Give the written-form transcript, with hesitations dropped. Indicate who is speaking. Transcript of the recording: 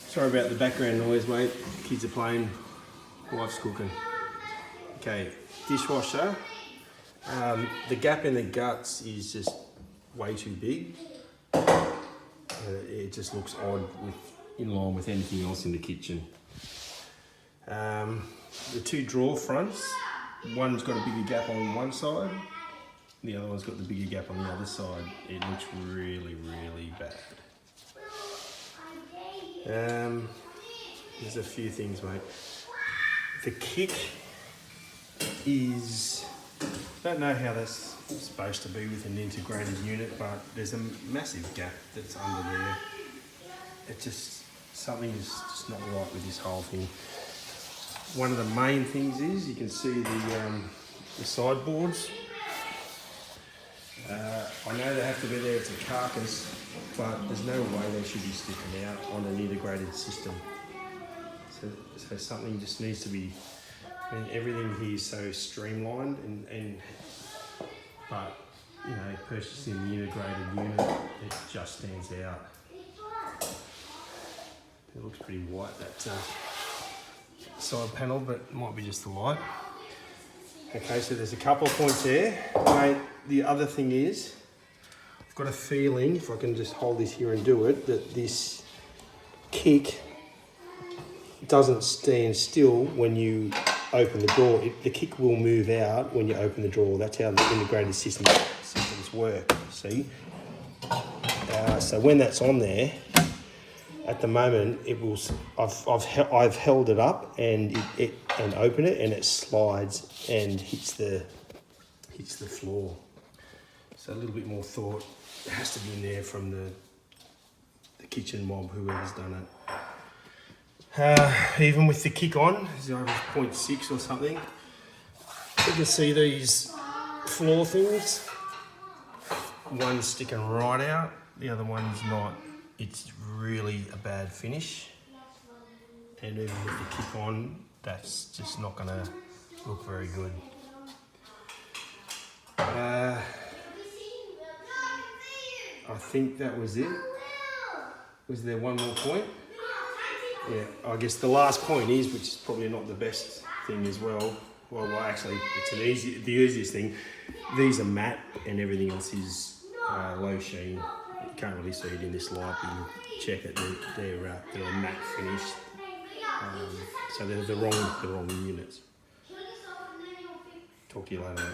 Speaker 1: Sorry about the background noise, mate. Kids are playing, wife's cooking. Okay, dishwasher. The gap in the guts is just way too big. It just looks odd in line with anything else in the kitchen. The two drawer fronts, one's got a bigger gap on one side, the other one's got the bigger gap on the other side. It looks really, really bad. There's a few things, mate. The kick is, I don't know how that's supposed to be with an integrated unit, but there's a massive gap that's under there. It just, something is just not right with this whole thing. One of the main things is you can see the sideboards. I know they have to be there, it's a carcass, but there's no way they should be sticking out on an integrated system. So something just needs to be, I mean, everything here is so streamlined but you know, purchasing the integrated unit, it just stands out. It looks pretty white, that side panel, but it might be just the light. Okay, so there's a couple of points there. Mate, the other thing is, I've got a feeling, if I can just hold this here and do it, that this kick doesn't stand still when you open the drawer. The kick will move out when you open the drawer. That's how the integrated systems work, see? So when that's on there, at the moment, it will. I've held it up and and open it, and it slides and hits the floor. So a little bit more thought has to be in there from the kitchen mob, whoever's done it. Even with the kick on, 0.6 or something, you can see these floor things. One's sticking right out, the other one's not. It's really a bad finish, and even with the kick on, that's just not going to look very good. I think that was it. Was there one more point? Yeah, I guess the last point is, which is probably not the best thing as well. Well, actually, it's the easiest thing. These are matte, and everything else is low sheen. You can't really see it in this light, but you can check it. They're a matte finish. So they're the wrong units. Talk to you later, mate.